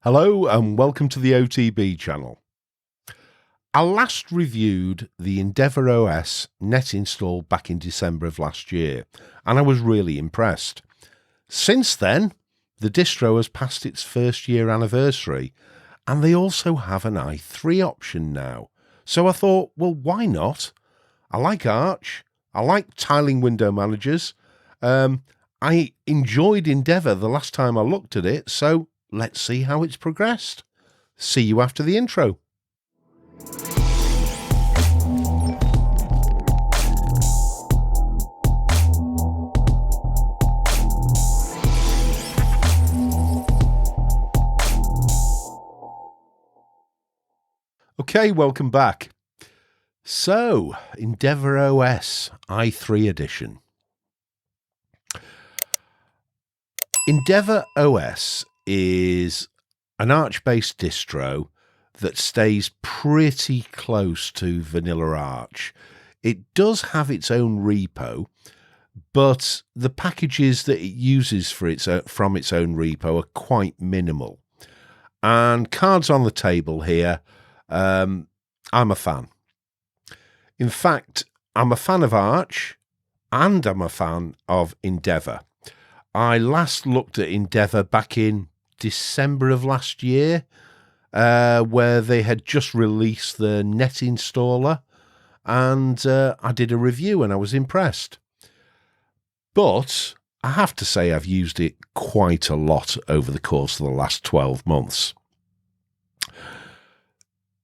Hello and welcome to the OTB channel. I last reviewed the EndeavourOS net install back in December of last year, and I was really impressed. Since then, the distro has passed its first year anniversary, and they also have an i3 option now. So I thought, well, why not? I like Arch, I like tiling window managers, I enjoyed Endeavour the last time I looked at it, so let's see how it's progressed. See you after the intro. Okay, welcome back. So, EndeavourOS i3 edition. EndeavourOS is an Arch-based distro that stays pretty close to vanilla Arch. It does have its own repo, but the packages that it uses from its own repo are quite minimal. And cards on the table here, I'm a fan. In fact, I'm a fan of Arch and I'm a fan of Endeavour. I last looked at Endeavour back in December of last year, where they had just released the net installer, and I did a review and I was impressed. But I have to say I've used it quite a lot over the course of the last 12 months.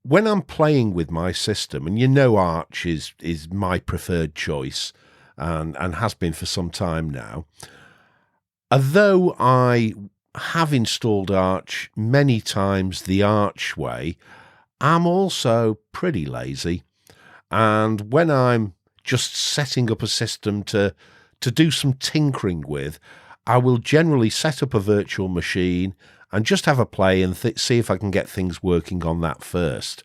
When I'm playing with my system, and you know Arch is my preferred choice and has been for some time now, although I have installed Arch many times the Arch way, I'm also pretty lazy. And when I'm just setting up a system to do some tinkering with, I will generally set up a virtual machine and just have a play and see if I can get things working on that first.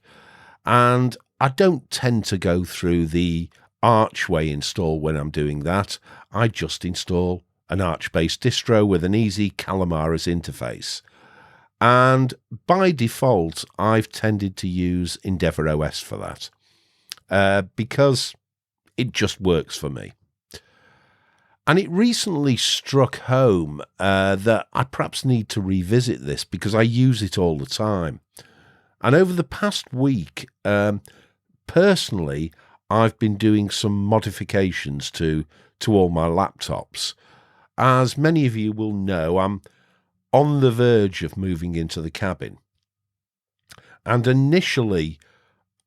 And I don't tend to go through the Arch way install when I'm doing that. I just install an Arch-based distro with an easy Calamares interface. And by default, I've tended to use EndeavourOS for that, because it just works for me. And it recently struck home that I perhaps need to revisit this because I use it all the time. And over the past week, personally, I've been doing some modifications to all my laptops. As many of you will know, I'm on the verge of moving into the cabin. And initially,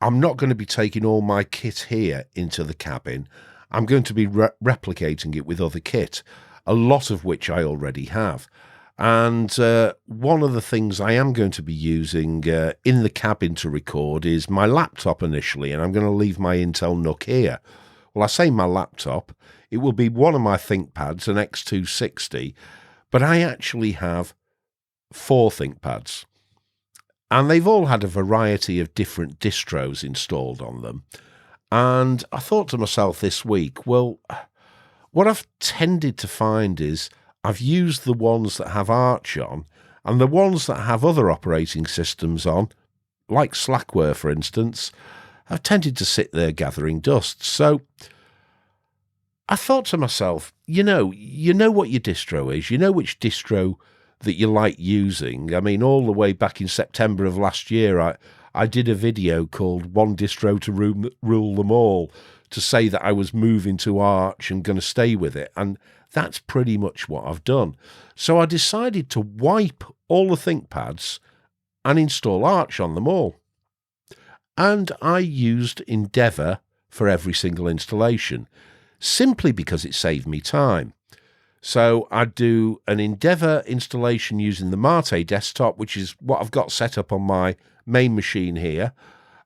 I'm not going to be taking all my kit here into the cabin. I'm going to be replicating it with other kit, a lot of which I already have. And one of the things I am going to be using in the cabin to record is my laptop initially, and I'm going to leave my Intel NUC here. Well, I say my laptop, it will be one of my ThinkPads, an X260, but I actually have 4 ThinkPads. And they've all had a variety of different distros installed on them. And I thought to myself this week, well, what I've tended to find is I've used the ones that have Arch on, and the ones that have other operating systems on, like Slackware, for instance, I've tended to sit there gathering dust. So I thought to myself, you know what your distro is. You know which distro that you like using. I mean, all the way back in September of last year, I did a video called One Distro to Rule Them All to say that I was moving to Arch and going to stay with it. And that's pretty much what I've done. So I decided to wipe all the ThinkPads and install Arch on them all. And I used Endeavour for every single installation, simply because it saved me time. So I do an Endeavour installation using the Mate desktop, which is what I've got set up on my main machine here.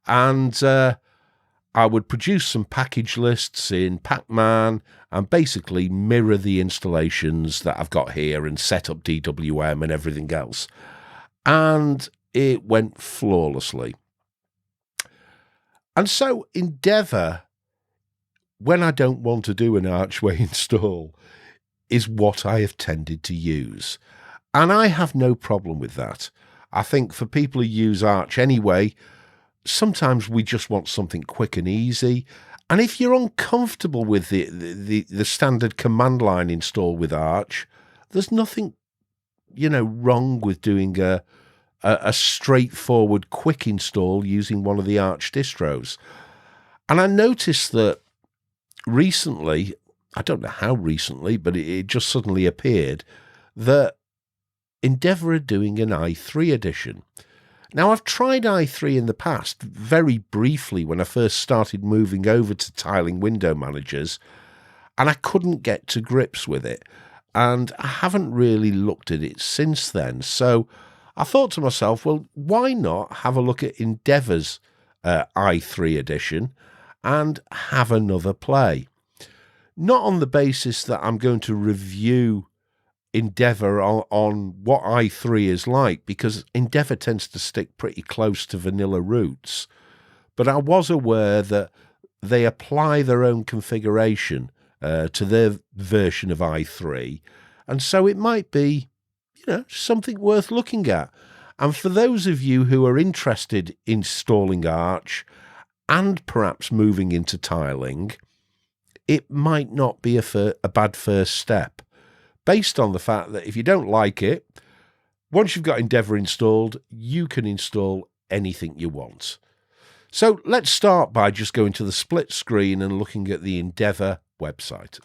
And I would produce some package lists in Pacman and basically mirror the installations that I've got here and set up DWM and everything else. And it went flawlessly. And so Endeavour, when I don't want to do an Archway install, is what I have tended to use. And I have no problem with that. I think for people who use Arch anyway, sometimes we just want something quick and easy. And if you're uncomfortable with the standard command line install with Arch, there's nothing, wrong with doing a straightforward quick install using one of the Arch distros. And I noticed that recently, I don't know how recently, but it just suddenly appeared that Endeavour are doing an i3 edition. Now, I've tried i3 in the past, very briefly when I first started moving over to tiling window managers, and I couldn't get to grips with it. And I haven't really looked at it since then. So I thought to myself, well, why not have a look at Endeavour's i3 edition and have another play? Not on the basis that I'm going to review Endeavour on what i3 is like, because Endeavour tends to stick pretty close to vanilla roots. But I was aware that they apply their own configuration to their version of i3, and so it might be, something worth looking at. And for those of you who are interested in installing Arch and perhaps moving into tiling, it might not be a bad first step, based on the fact that if you don't like it, once you've got Endeavour installed, you can install anything you want. So let's start by just going to the split screen and looking at the Endeavour website.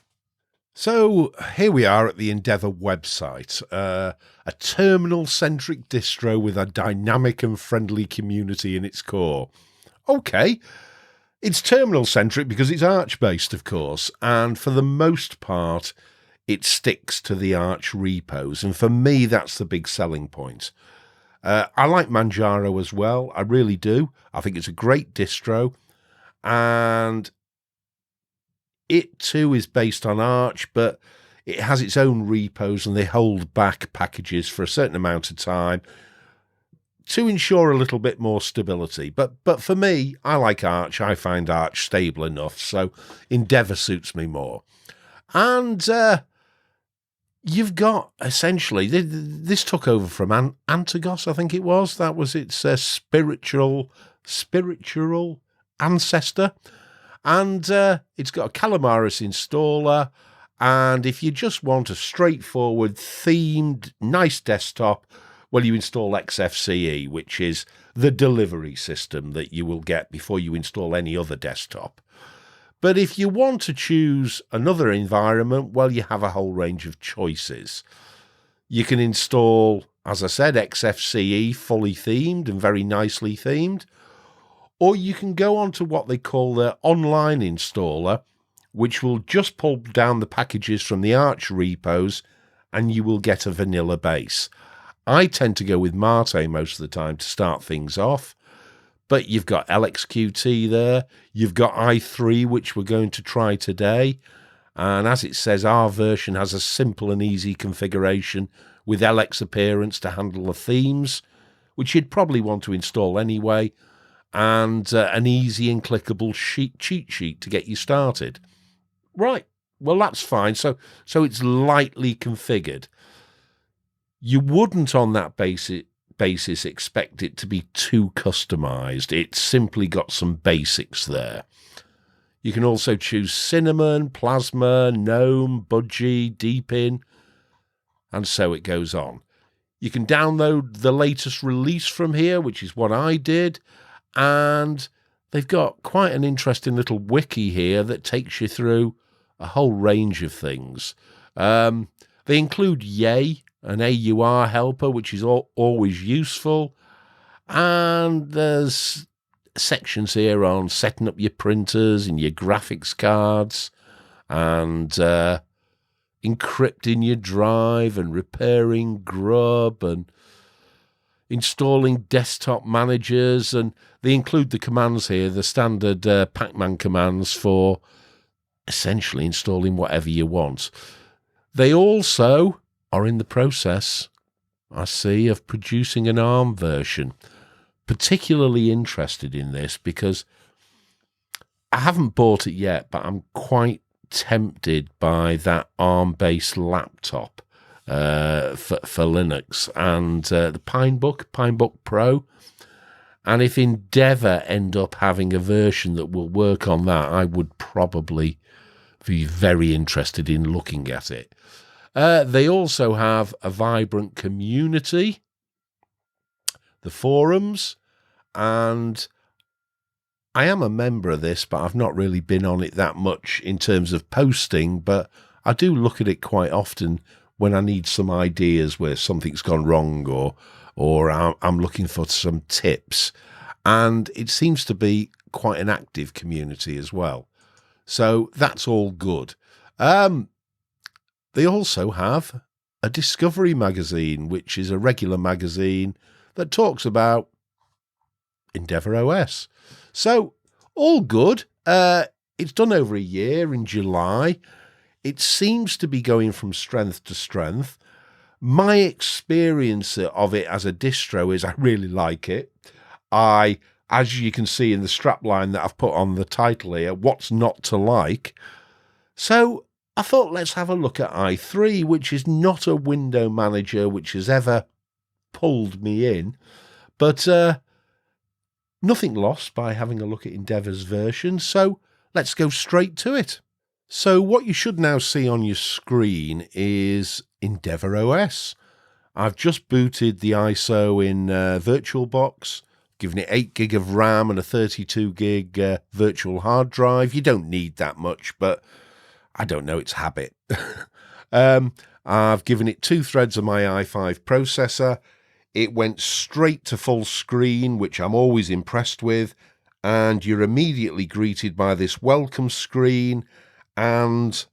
So here we are at the Endeavour website, a terminal-centric distro with a dynamic and friendly community in its core. Okay, it's terminal-centric because it's Arch-based, of course, and for the most part, it sticks to the Arch repos, and for me, that's the big selling point. I like Manjaro as well, I really do. I think it's a great distro, and it too is based on Arch, but it has its own repos, and they hold back packages for a certain amount of time to ensure a little bit more stability. But for me, I like Arch. I find Arch stable enough, so Endeavour suits me more. And you've got, essentially, this took over from Antagos, I think it was. That was its spiritual ancestor. And it's got a Calamaris installer. And if you just want a straightforward, themed, nice desktop, well, you install XFCE, which is the delivery system that you will get before you install any other desktop. But if you want to choose another environment, well, you have a whole range of choices. You can install, as I said, XFCE, fully themed and very nicely themed. Or you can go on to what they call their online installer, which will just pull down the packages from the Arch repos, and you will get a vanilla base. I tend to go with Mate most of the time to start things off. But you've got LXQT there, you've got i3, which we're going to try today, and as it says, our version has a simple and easy configuration with LX appearance to handle the themes, which you'd probably want to install anyway, and an easy and clickable cheat sheet to get you started. Right, well, that's fine, so it's lightly configured. You wouldn't, on that basis, expect it to be too customized. It's simply got some basics there. You can also choose Cinnamon, Plasma, Gnome, Budgie, Deepin, and so it goes on. You can download the latest release from here, which is what I did, and they've got quite an interesting little wiki here that takes you through a whole range of things. They include Yay, an AUR helper, which is always useful. And there's sections here on setting up your printers and your graphics cards, and encrypting your drive, and repairing grub, and installing desktop managers. And they include the commands here, the standard Pacman commands for essentially installing whatever you want. They also are in the process, I see, of producing an ARM version. Particularly interested in this because I haven't bought it yet, but I'm quite tempted by that ARM-based laptop. for Linux, and the Pinebook Pro. And if Endeavour end up having a version that will work on that, I would probably be very interested in looking at it. They also have a vibrant community, the forums, and I am a member of this, but I've not really been on it that much in terms of posting, but I do look at it quite often when I need some ideas where something's gone wrong, or I'm looking for some tips. And it seems to be quite an active community as well. So that's all good. They also have a Discovery magazine, which is a regular magazine that talks about EndeavourOS. So all good. It's done over a year in July. It seems to be going from strength to strength. My experience of it as a distro is I really like it. As you can see in the strapline that I've put on the title here, what's not to like? So I thought let's have a look at i3, which is not a window manager which has ever pulled me in, but nothing lost by having a look at Endeavour's version, so let's go straight to it. So what you should now see on your screen is EndeavourOS. I've just booted the ISO in VirtualBox, given it 8 gig of RAM and a 32 gig virtual hard drive. You don't need that much, but I don't know, it's habit. I've given it 2 threads of my i5 processor. It went straight to full screen, which I'm always impressed with, and you're immediately greeted by this welcome screen and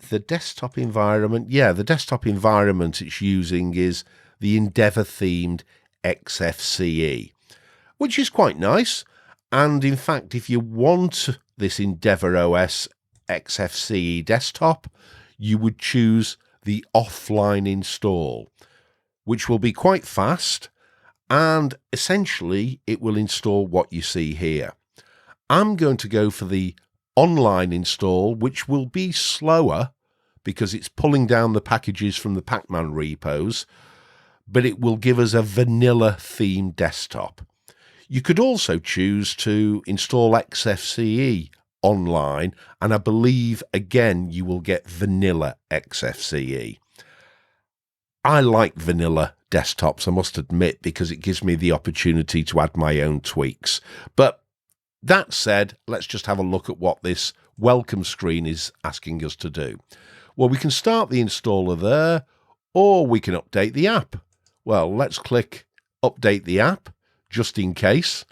the desktop environment. Yeah, the desktop environment it's using is the Endeavour-themed XFCE, which is quite nice. And in fact, if you want this EndeavourOS XFCE desktop, you would choose the offline install, which will be quite fast, and essentially it will install what you see here. I'm going to go for the online install, which will be slower because it's pulling down the packages from the Pacman repos, but it will give us a vanilla themed desktop. You could also choose to install XFCE online, and I believe again you will get vanilla XFCE. I like vanilla desktops, I must admit, because it gives me the opportunity to add my own tweaks. But that said, let's just have a look at what this welcome screen is asking us to do. Well, we can start the installer there, or we can update the app. Well, let's click Update the App, just in case,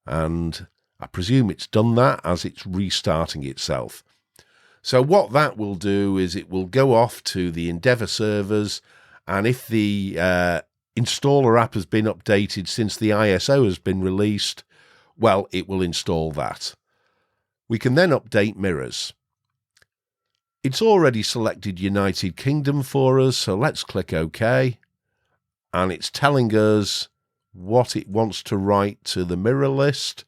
and I presume it's done that as it's restarting itself. So what that will do is it will go off to the Endeavour servers, and if the installer app has been updated since the ISO has been released, well, it will install that. We can then update mirrors. It's already selected United Kingdom for us, so let's click OK. And it's telling us what it wants to write to the mirror list.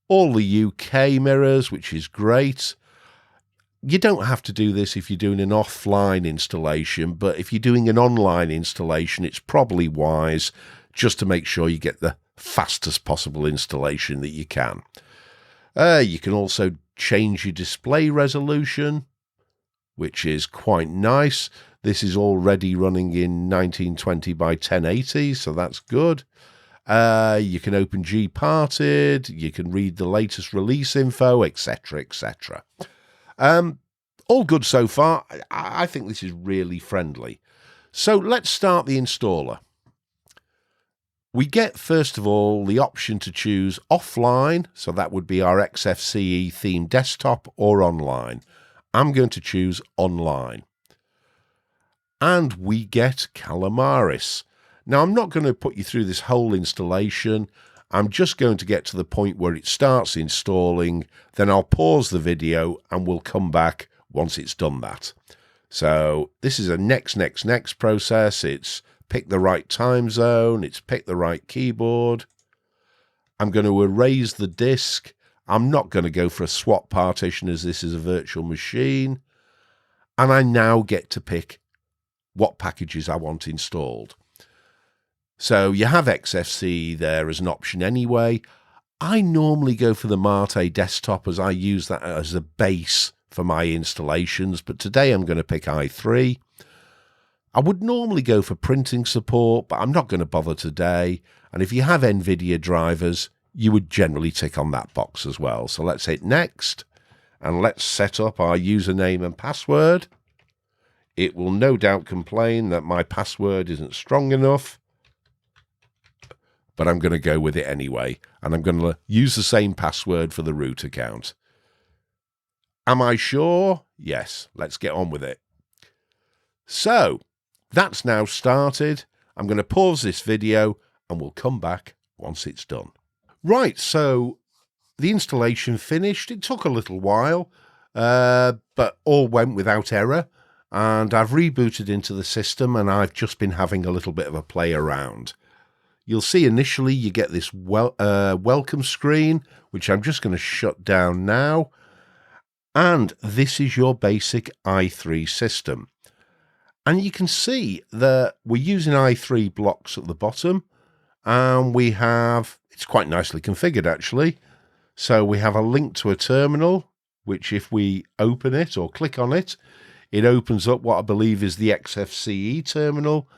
All the UK mirrors, which is great. You don't have to do this if you're doing an offline installation, but if you're doing an online installation, it's probably wise just to make sure you get the fastest possible installation that you can. You can also change your display resolution, which is quite nice. This is already running in 1920 by 1080, so that's good. You can open Gparted, you can read the latest release info, etc., etc. All good so far. I think this is really friendly. So let's start the installer. We get, first of all, the option to choose offline, so that would be our XFCE themed desktop, or online. I'm going to choose online. And we get Calamaris. Now, I'm not going to put you through this whole installation. I'm just going to get to the point where it starts installing, then I'll pause the video and we'll come back once it's done that. So this is a next process. It's pick the right time zone, it's pick the right keyboard. I'm going to erase the disk. I'm not going to go for a swap partition as this is a virtual machine. And I now get to pick what packages I want installed. So you have XFCE there as an option anyway. I normally go for the Mate desktop as I use that as a base for my installations, but today I'm going to pick i3. I would normally go for printing support, but I'm not going to bother today. And if you have NVIDIA drivers, you would generally tick on that box as well. So let's hit next, and let's set up our username and password. It will no doubt complain that my password isn't strong enough, but I'm going to go with it anyway, and I'm going to use the same password for the root account. Am I sure? Yes, let's get on with it. So, that's now started. I'm going to pause this video, and we'll come back once it's done. Right, so the installation finished. It took a little while, but all went without error, and I've rebooted into the system, and I've just been having a little bit of a play around. You'll see initially you get this welcome screen, which I'm just going to shut down now. And this is your basic i3 system. And you can see that we're using i3 blocks at the bottom. And we have, it's quite nicely configured actually. So we have a link to a terminal, which if we open it or click on it, it opens up what I believe is the XFCE terminal.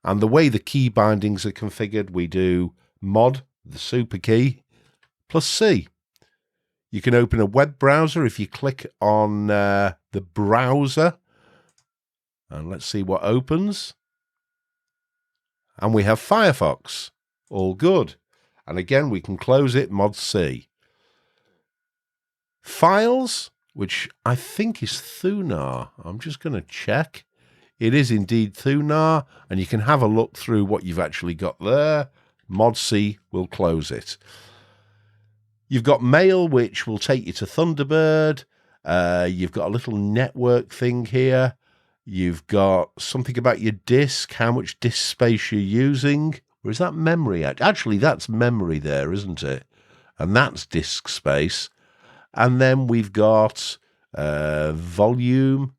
And the way the key bindings are configured, we do mod, the super key, plus C. You can open a web browser if you click on the browser. And let's see what opens. And we have Firefox. All good. And again, we can close it, mod C. Files, which I think is Thunar. I'm just going to check. It is indeed Thunar, and you can have a look through what you've actually got there. Mod C will close it. You've got Mail, which will take you to Thunderbird. You've got a little network thing here. You've got something about your disk, how much disk space you're using. Or is that memory? Actually, that's memory there, isn't it? And that's disk space. And then we've got volume.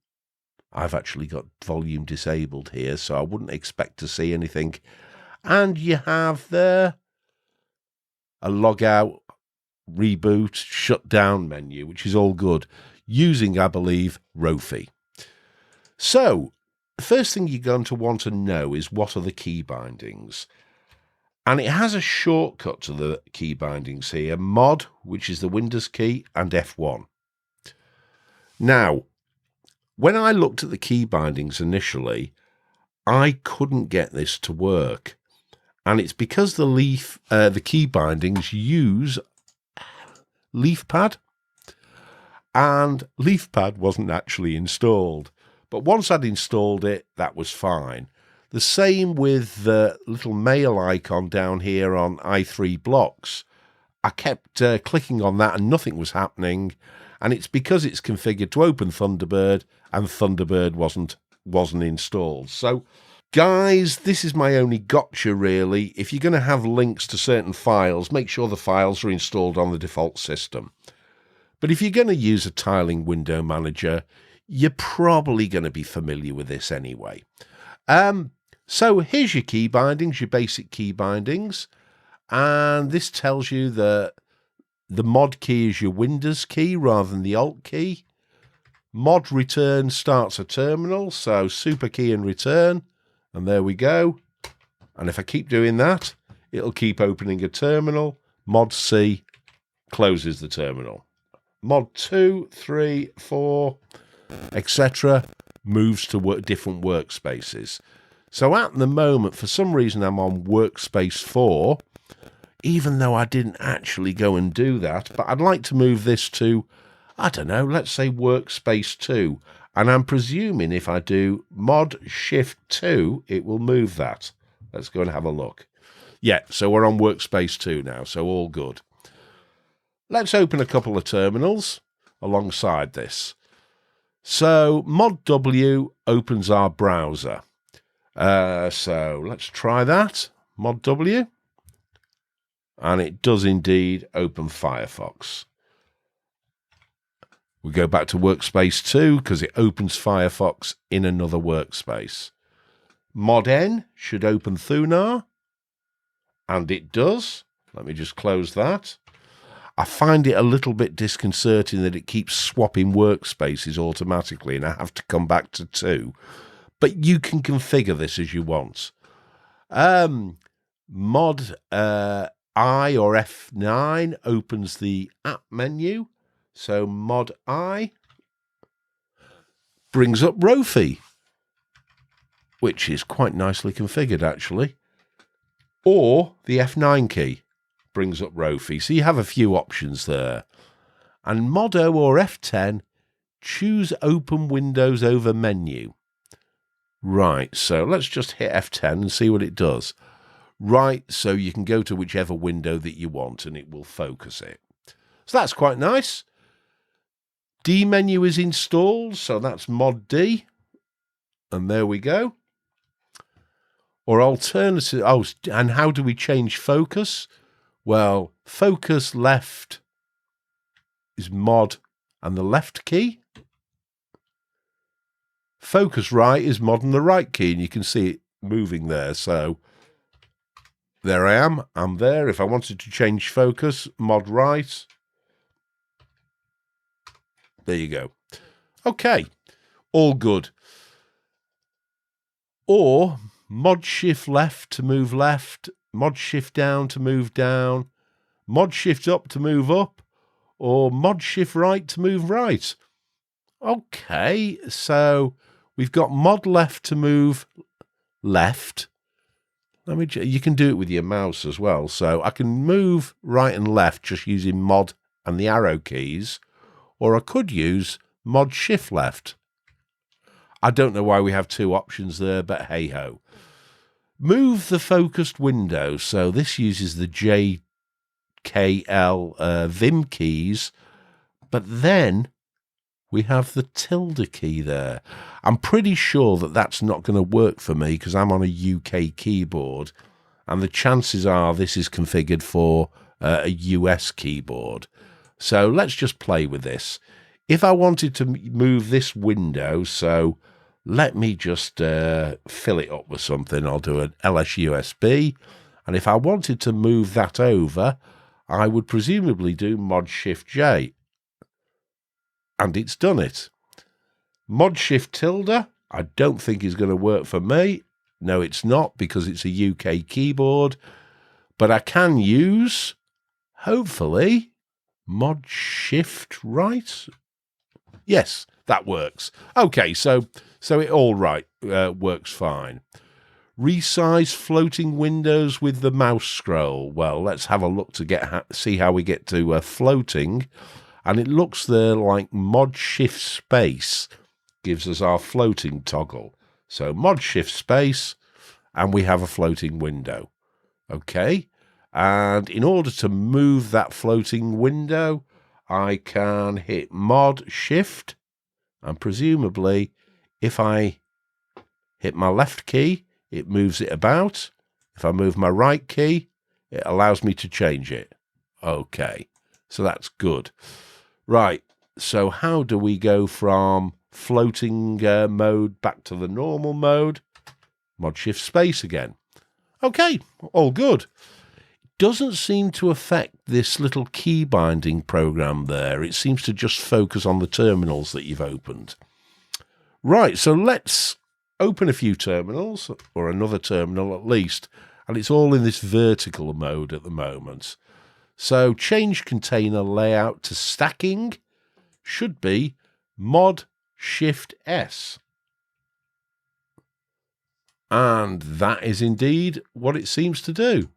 I've actually got volume disabled here, so I wouldn't expect to see anything. And you have there a log out, reboot, shut down menu, which is all good, using, I believe, Rofi. So, the first thing you're going to want to know is what are the key bindings. And it has a shortcut to the key bindings here, mod, which is the Windows key, and F1. Now, when I looked at the key bindings initially, I couldn't get this to work. And it's because the key bindings use LeafPad. And LeafPad wasn't actually installed. But once I'd installed it, that was fine. The same with the little mail icon down here on i3 blocks. I kept clicking on that and nothing was happening. And it's because it's configured to open Thunderbird, and Thunderbird wasn't installed. So, guys, this is my only gotcha, really. If you're going to have links to certain files, make sure the files are installed on the default system. But if you're going to use a tiling window manager, you're probably going to be familiar with this anyway. So here's your key bindings, your basic key bindings. And this tells you that the mod key is your Windows key rather than the Alt key. Mod return starts a terminal, so super key and return. And there we go. And if I keep doing that, it'll keep opening a terminal. Mod C closes the terminal. Mod 2, 3, 4, etc. moves to different workspaces. So at the moment, for some reason, I'm on workspace 4, even though I didn't actually go and do that. But I'd like to move this to, I don't know, let's say workspace 2. And I'm presuming if I do mod shift 2, it will move that. Let's go and have a look. Yeah, so we're on workspace 2 now, so all good. Let's open a couple of terminals alongside this. So mod W opens our browser. So let's try that. Mod W. And it does indeed open Firefox. We go back to workspace 2 because it opens Firefox in another workspace. Mod N should open Thunar, and it does. Let me just close that. I find it a little bit disconcerting that it keeps swapping workspaces automatically and I have to come back to 2. But you can configure this as you want. Mod I or F9 opens the app menu. So Mod I brings up Rofi, which is quite nicely configured actually. Or the F9 key brings up Rofi. So you have a few options there. And Mod O or F10, choose open windows over menu. Right, so let's just hit F10 and see what it does. Right, so you can go to whichever window that you want and it will focus it. So that's quite nice. D menu is installed, so that's Mod D. And there we go. Or alternative, and how do we change focus? Well, focus left is Mod and the left key. Focus right is Mod and the right key, and you can see it moving there. So there I am. I'm there. If I wanted to change focus, Mod right. There you go. Okay, all good. Or Mod Shift left to move left, Mod Shift down to move down, Mod Shift up to move up, or Mod Shift right to move right. Okay, so we've got Mod left to move left. You can do it with your mouse as well. So I can move right and left just using Mod and the arrow keys, or I could use Mod Shift left. I don't know why we have 2 options there, but hey-ho. Move the focused window. So this uses the J, K, L, Vim keys, but then we have the tilde key there. I'm pretty sure that that's not going to work for me because I'm on a UK keyboard, and the chances are this is configured for a US keyboard. So let's just play with this. If I wanted to move this window, so let me just fill it up with something. I'll do an LSUSB. And if I wanted to move that over, I would presumably do Mod Shift J. And it's done it. Mod Shift tilde, I don't think is going to work for me. No, it's not, because it's a UK keyboard. But I can use, hopefully, Mod Shift right. Yes, that works. Okay, so it all right works fine. Resize floating windows with the mouse scroll. Well, let's have a look to see how we get to floating. And it looks there like Mod Shift Space gives us our floating toggle. So Mod Shift Space, and we have a floating window. Okay, and in order to move that floating window, I can hit Mod Shift, and presumably if I hit my left key, it moves it about. If I move my right key, it allows me to change it. Okay, so that's good. Right, so how do we go from floating mode back to the normal mode? Mod Shift Space again. Okay, all good. Doesn't seem to affect this little key binding program there. It seems to just focus on the terminals that you've opened. Right, so let's open a few terminals, or another terminal at least, and it's all in this vertical mode at the moment. So change container layout to stacking should be Mod Shift S. And that is indeed what it seems to do.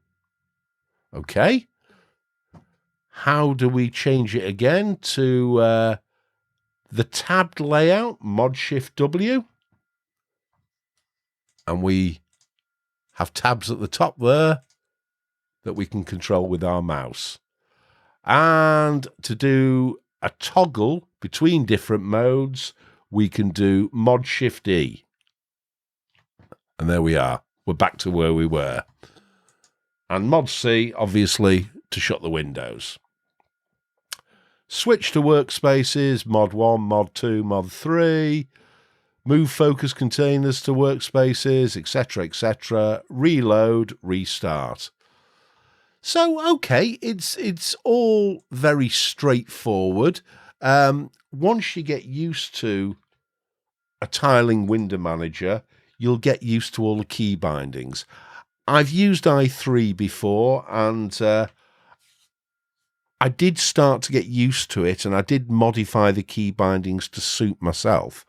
Okay. How do we change it again to the tabbed layout, Mod Shift W? And we have tabs at the top there that we can control with our mouse. And to do a toggle between different modes, we can do Mod Shift E. And there we are. We're back to where we were. And Mod C, obviously, to shut the windows. Switch to workspaces, Mod 1, Mod 2, Mod 3. move focus containers to workspaces, etc., etc., reload, restart. So, okay, it's all very straightforward. Once you get used to a tiling window manager, you'll get used to all the key bindings. I've used i3 before, and I did start to get used to it, and I did modify the key bindings to suit myself.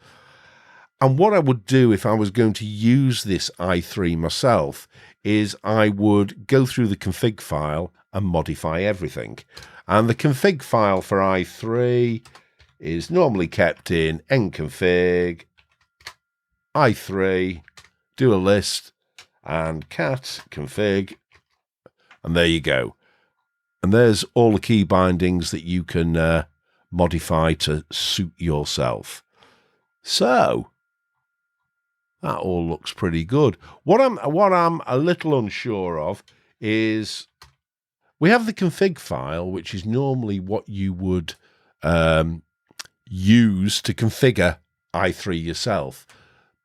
And what I would do if I was going to use this i3 myself is I would go through the config file and modify everything. And the config file for i3 is normally kept in nconfig, i3, do a list, and cat config, and there you go. And there's all the key bindings that you can modify to suit yourself. So that all looks pretty good. What I'm a little unsure of is we have the config file, which is normally what you would use to configure i3 yourself.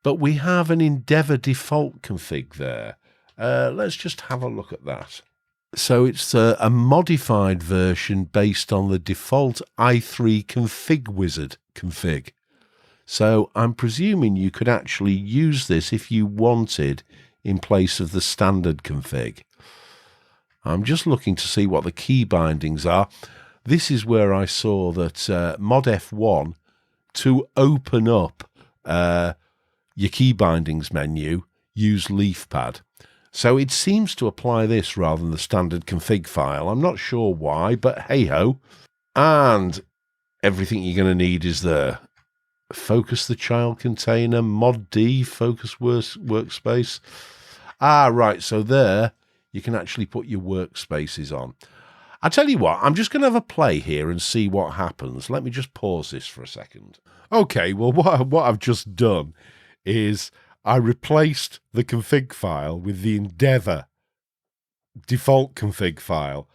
But we have an Endeavour default config there. Let's just have a look at that. So it's a modified version based on the default i3 config wizard config. So I'm presuming you could actually use this if you wanted in place of the standard config. I'm just looking to see what the key bindings are. This is where I saw that mod F1 to open up your key bindings menu, use LeafPad. So it seems to apply this rather than the standard config file. I'm not sure why, but hey-ho. And everything you're going to need is there. Focus the child container, mod D, focus workspace. Ah, right, so there you can actually put your workspaces on. I tell you what, I'm just going to have a play here and see what happens. Let me just pause this for a second. Okay, well, what I've just done is I replaced the config file with the Endeavour default config file.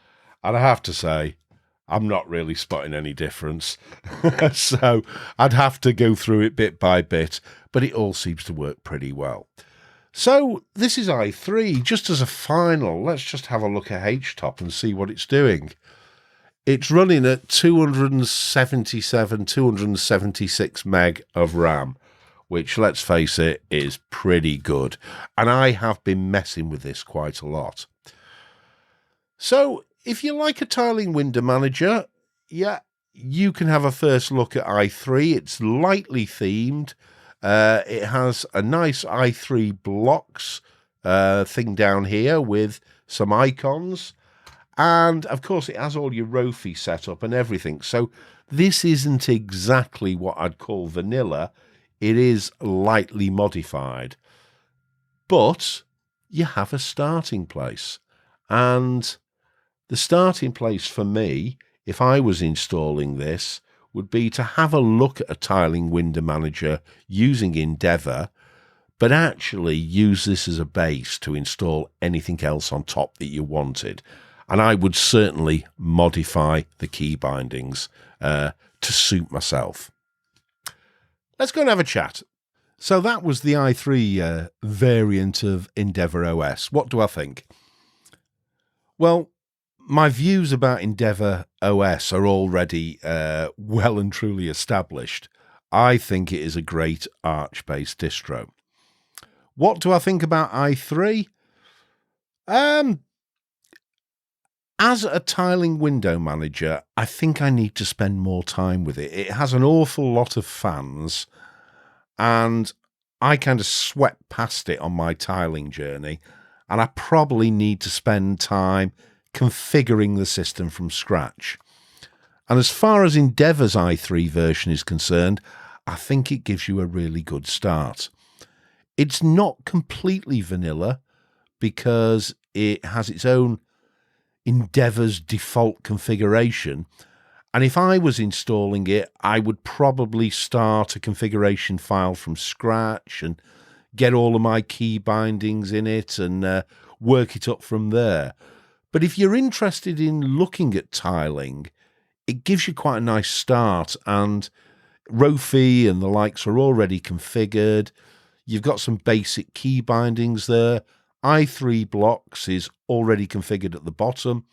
And I have to say, I'm not really spotting any difference. So I'd have to go through it bit by bit, but it all seems to work pretty well. So this is i3. Just as a final, let's just have a look at HTOP and see what it's doing. It's running at 276 meg of RAM, which, let's face it, is pretty good. And I have been messing with this quite a lot. So if you like a tiling window manager, yeah, you can have a first look at i3. It's lightly themed. It has a nice i3 blocks thing down here with some icons. And, of course, it has all your Rofi set up and everything. So this isn't exactly what I'd call vanilla. It is lightly modified. But you have a starting place. And the starting place for me, if I was installing this, would be to have a look at a tiling window manager using Endeavour, but actually use this as a base to install anything else on top that you wanted. And I would certainly modify the key bindings to suit myself. Let's go and have a chat. So that was the i3 variant of EndeavourOS. What do I think? Well, my views about EndeavourOS are already well and truly established. I think it is a great Arch-based distro. What do I think about i3? As a tiling window manager, I think I need to spend more time with it. It has an awful lot of fans, and I kind of swept past it on my tiling journey, and I probably need to spend time configuring the system from scratch. And as far as Endeavour's i3 version is concerned, I think it gives you a really good start. It's not completely vanilla because it has its own Endeavour's default configuration, and if I was installing it, I would probably start a configuration file from scratch and get all of my key bindings in it and work it up from there. But if you're interested in looking at tiling, it gives you quite a nice start, and Rofi and the likes are already configured. You've got some basic key bindings there. i3 blocks is already configured at the bottom,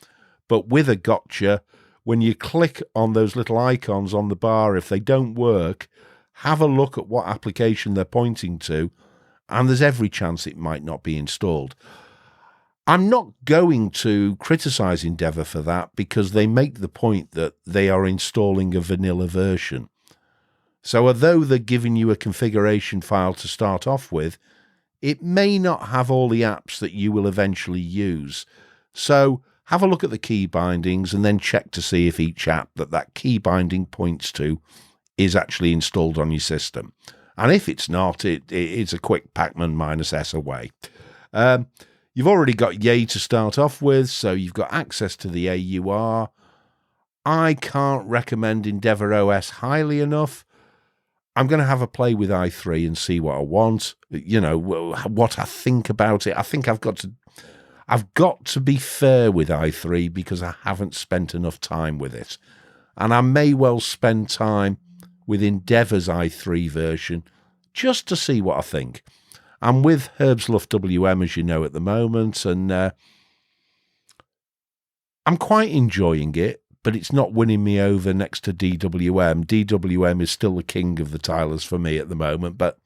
but with a gotcha. When you click on those little icons on the bar, if they don't work, have a look at what application they're pointing to, and there's every chance it might not be installed. I'm not going to criticize Endeavour for that because they make the point that they are installing a vanilla version. So although they're giving you a configuration file to start off with, it may not have all the apps that you will eventually use. So have a look at the key bindings and then check to see if each app that key binding points to is actually installed on your system. And if it's not, it's a quick Pacman -S away. You've already got Yay to start off with, so you've got access to the AUR. I can't recommend EndeavourOS highly enough. I'm going to have a play with i3 and see what I want, what I think about it. I think I've got to be fair with i3 because I haven't spent enough time with it. And I may well spend time with Endeavour's i3 version just to see what I think. I'm with Herbsluff WM, as you know, at the moment, and I'm quite enjoying it, but it's not winning me over next to DWM. DWM is still the king of the tilers for me at the moment, but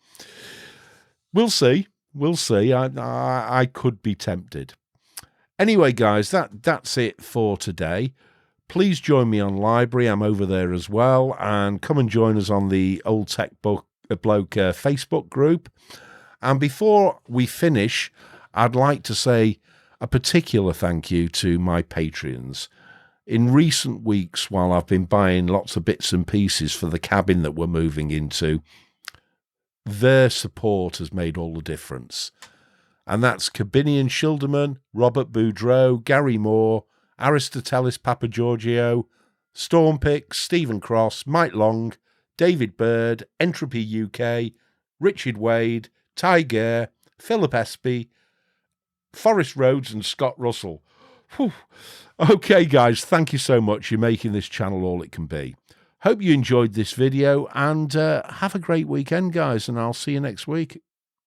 we'll see. We'll see. I could be tempted. Anyway, guys, that's it for today. Please join me on Library. I'm over there as well, and come and join us on the OldTechBloke Facebook group. And before we finish, I'd like to say a particular thank you to my Patreons. In recent weeks, while I've been buying lots of bits and pieces for the cabin that we're moving into, their support has made all the difference. And that's Keybinds Schilderman, Robert Boudreau, Gary Moore, Aristotelis Papagiorgio, Stormpix, Stephen Cross, Mike Long, David Bird, Entropy UK, Richard Wade, Tiger, Philip Espy, Forrest Rhodes and Scott Russell. Whew. Okay, guys, thank you so much. You're making this channel all it can be. Hope you enjoyed this video, and have a great weekend, guys, and I'll see you next week.